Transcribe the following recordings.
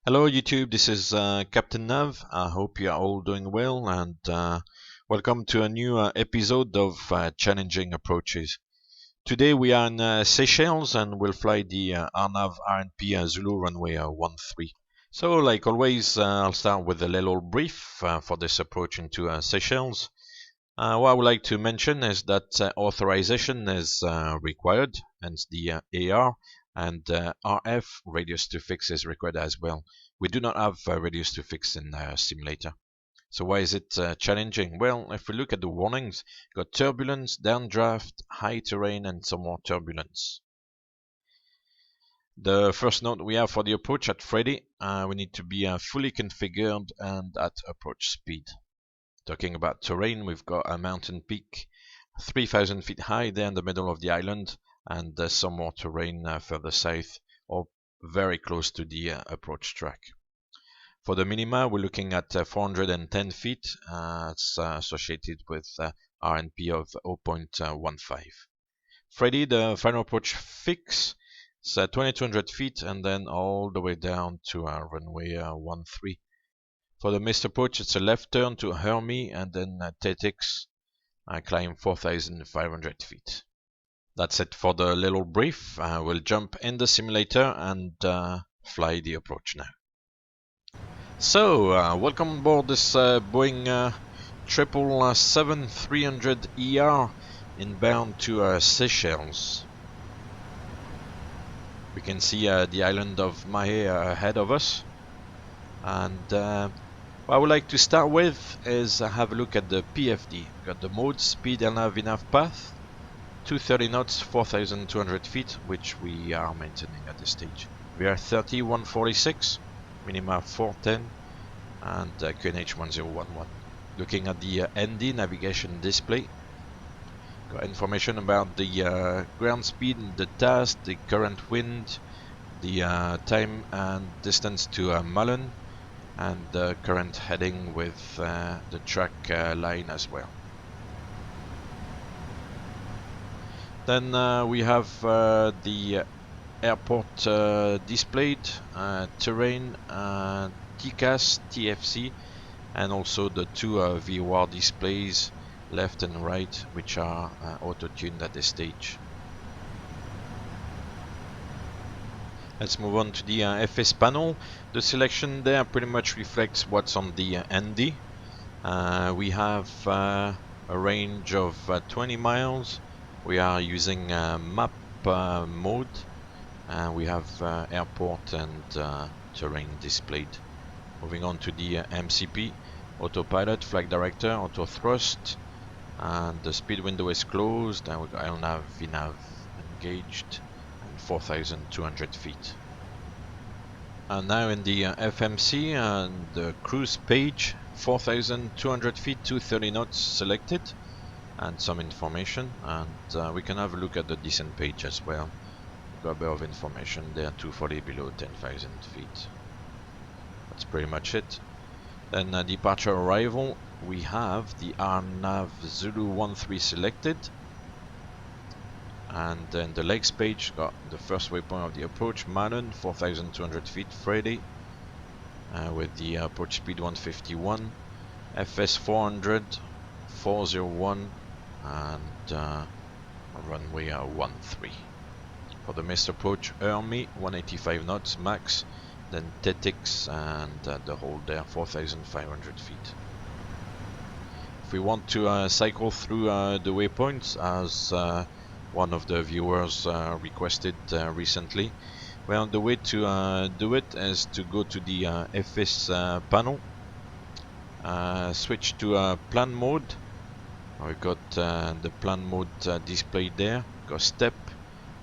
Hello YouTube, this is Captain Nav. I hope you are all doing well and welcome to a new episode of Challenging Approaches. Today we are in Seychelles and we'll fly the RNAV RNP Zulu runway 13. So like always, I'll start with a little brief for this approach into Seychelles. What I would like to mention is that authorization is required, hence the AR, and RF, radius to fix, is required as well. We do not have radius to fix in the simulator. So why is it challenging? Well, if we look at the warnings, got turbulence, downdraft, high terrain, and some more turbulence. The first note we have for the approach at Freddy, we need to be fully configured and at approach speed. Talking about terrain, we've got a mountain peak 3,000 feet high there in the middle of the island, and there's some more terrain further south or very close to the approach track. For the minima, we're looking at 410 feet. It's associated with RNP of 0.15. Freddy, the final approach fix, is 2,200 feet and then all the way down to runway 13. For the missed approach, it's a left turn to Hermie and then TETX. I climb 4,500 feet. That's it for the little brief. We'll jump in the simulator and fly the approach now. So, welcome aboard this Boeing 777-300ER inbound to Seychelles. We can see the island of Mahé ahead of us. And what I would like to start with is have a look at the PFD. Got the mode, speed, LNAV path, 230 knots, 4,200 feet, which we are maintaining at this stage. We are 30-146, minima 410, and QNH 1011. Looking at the ND navigation display, got information about the ground speed, the task, the current wind, the time and distance to Mullen, and the current heading with the track line as well. Then we have the airport displayed, terrain, TCAS, TFC, and also the two VOR displays left and right, which are auto-tuned at this stage. Let's move on to the FS panel. The selection there pretty much reflects what's on the ND. We have a range of 20 miles. We are using map mode. We have airport and terrain displayed. Moving on to the MCP, autopilot, flight director, auto thrust, and the speed window is closed. And we got LNAV, VNAV engaged. 4,200 feet. And now in the FMC and the cruise page, 4,200 feet, 230 knots selected, and some information. And we can have a look at the descent page as well. Got a bit of information there, 240 below 10,000 feet. That's pretty much it. Then departure arrival, we have the RNAV Zulu 13 selected. And then the legs page got the first waypoint of the approach, Manon, 4,200 feet, Freddy, with the approach speed 151, FS 400, 401, and runway 13. For the missed approach, Hermie, 185 knots max, then TETX and the hold there, 4,500 feet. If we want to cycle through the waypoints, as one of the viewers requested recently, well, the way to do it is to go to the FS panel, switch to plan mode. We've got the plan mode displayed there. Got step,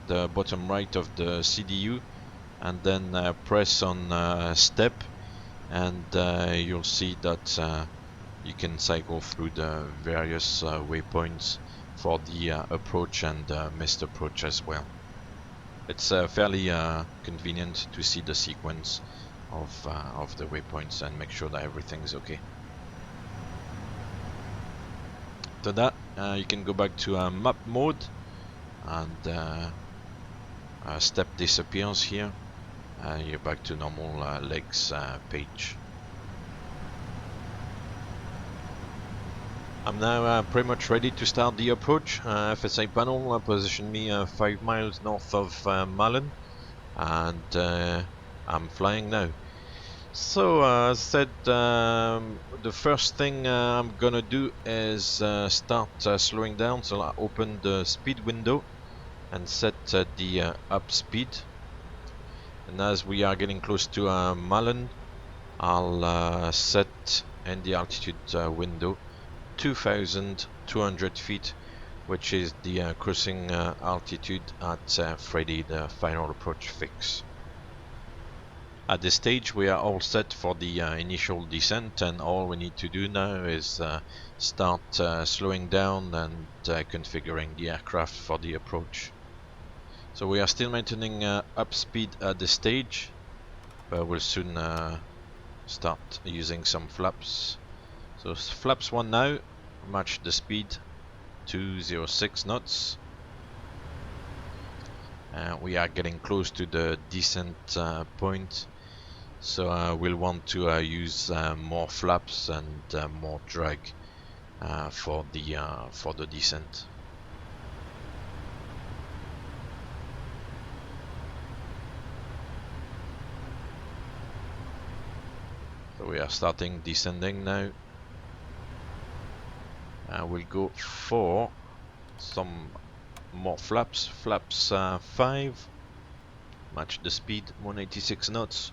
the bottom right of the CDU, and then press on step, and you'll see that you can cycle through the various waypoints for the approach and missed approach as well. It's fairly convenient to see the sequence of the waypoints and make sure that everything's okay. After that, you can go back to map mode, and step disappears here, you're back to normal legs page. I'm now pretty much ready to start the approach. FSI panel positioned me 5 miles north of Malin, and I'm flying now. So as I said, the first thing I'm gonna do is start slowing down. So I open the speed window and set the up speed. And as we are getting close to Malin, I'll set in the altitude window 2,200 feet, which is the cruising altitude at Freddy, the final approach fix. At this stage we are all set for the initial descent, and all we need to do now is start slowing down and configuring the aircraft for the approach. So we are still maintaining up speed at this stage, but we'll soon start using some flaps. So flaps 1 now, match the speed, 206 knots. We are getting close to the descent point, so we'll want to use more flaps and more drag for the descent. So we are starting descending now. We'll go for some more flaps. Flaps 5, match the speed, 186 knots.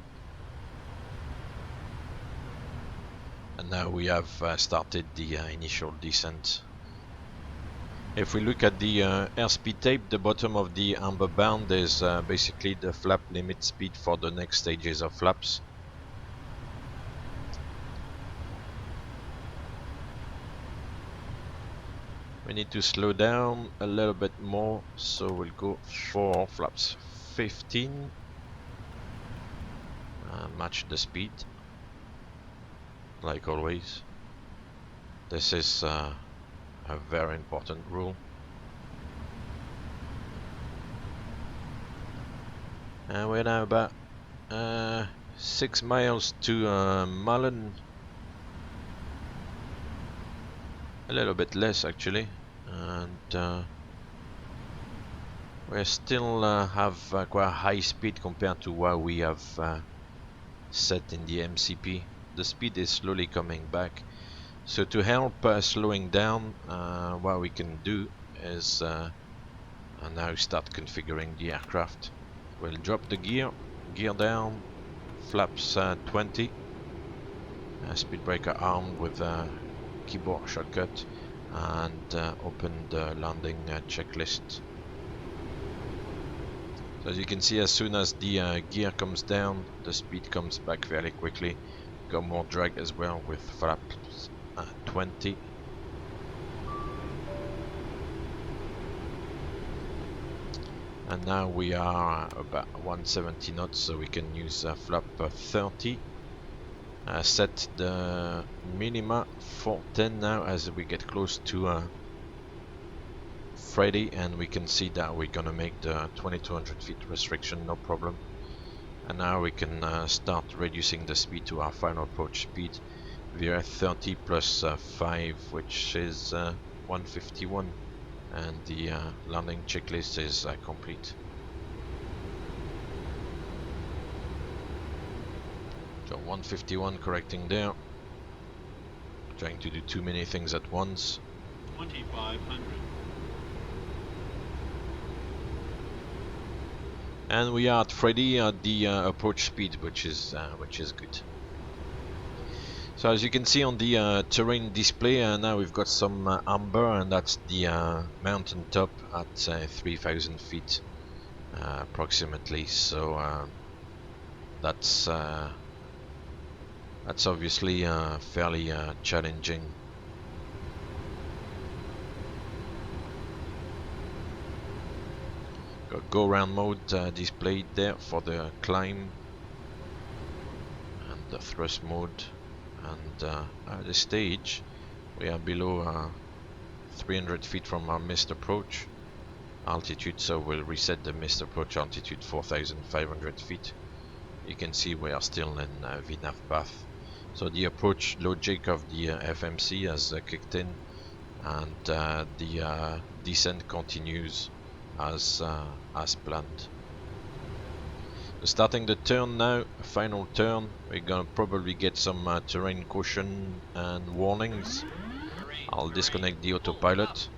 And now we have started the initial descent. If we look at the airspeed tape, the bottom of the amber band is basically the flap limit speed for the next stages of flaps. We need to slow down a little bit more, so we'll go for flaps 15, match the speed, like always. This is a very important rule. And we're now about 6 miles to Malin. A little bit less actually, and we still have quite a high speed compared to what we have set in the MCP. The speed is slowly coming back. So to help slowing down, what we can do is now start configuring the aircraft. We'll drop the gear down, flaps 20, speed breaker armed with a keyboard shortcut, and open the landing checklist. So as you can see, as soon as the gear comes down, the speed comes back fairly quickly. Got more drag as well with flaps 20. And now we are about 170 knots, so we can use flap 30. Set the minima for 10 now as we get close to Freddy, and we can see that we're gonna make the 2200 feet restriction no problem. And now we can start reducing the speed to our final approach speed via 30 plus 5, which is 151, and the landing checklist is complete. So 151 correcting there. Trying to do too many things at once. 2500. And we are at Freddy at the approach speed, which is good. So as you can see on the terrain display, now we've got some amber, and that's the mountain top at 3,000 feet approximately. So that's obviously fairly challenging. Got go around mode displayed there for the climb, and the thrust mode. And at this stage we are below 300 feet from our missed approach altitude, so we'll reset the missed approach altitude 4,500 feet. you can see we are still in VNAV path. So the approach logic of the FMC has kicked in, and the descent continues as planned. So starting the turn now, final turn. We're gonna probably get some terrain caution and warnings. I'll disconnect the autopilot.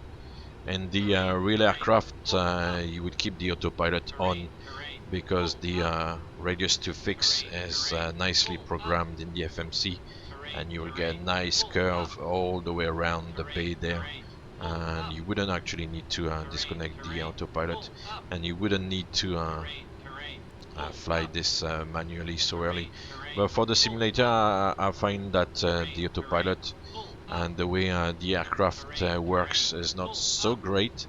And the real aircraft, you would keep the autopilot on because the radius to fix is nicely programmed in the FMC, and you will get a nice curve all the way around the bay there, and you wouldn't actually need to disconnect the autopilot, and you wouldn't need to fly this manually so early. But for the simulator, I find that the autopilot and the way the aircraft works is not so great,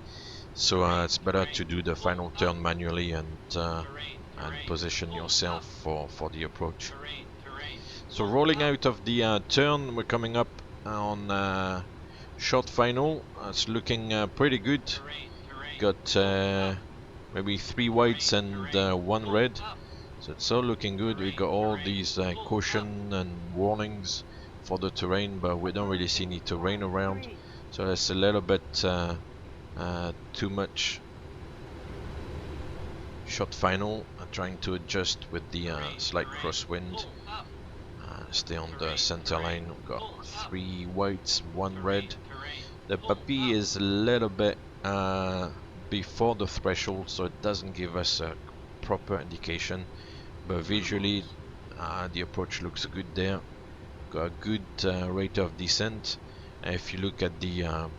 so it's better to do the final turn manually and position yourself for the approach. So rolling out of the turn, we're coming up on short final. It's looking pretty good. Got maybe 3 whites and 1 red. So it's all looking good. We got all these caution and warnings for the terrain, but we don't really see any terrain around. So it's a little bit too much. Shot final, trying to adjust with the slight crosswind. Stay on the center line. We've got 3 whites, 1 red. The puppy is a little bit before the threshold, so it doesn't give us a proper indication. But visually, the approach looks good there. Got a good rate of descent. If you look at the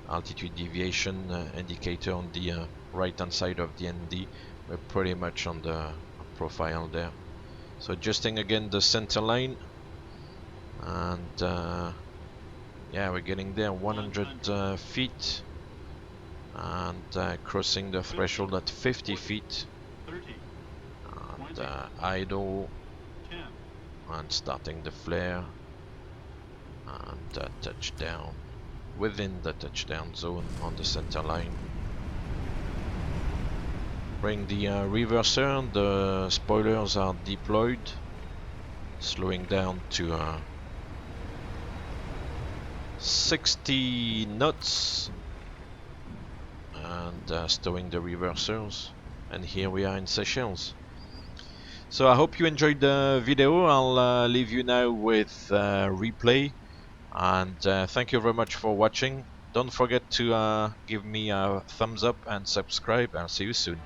altitude deviation indicator on the right hand side of the ND, we're pretty much on the profile there. So adjusting again the center line, and yeah, we're getting there, 100 feet, and crossing the threshold at 50 feet, and idle, and starting the flare, and touchdown within the touchdown zone on the center line. Bring the reverser, the spoilers are deployed, slowing down to 60 knots, and stowing the reversers, and here we are in Seychelles. So I hope you enjoyed the video. I'll leave you now with replay, and thank you very much for watching. Don't forget to give me a thumbs up and subscribe. I'll see you soon.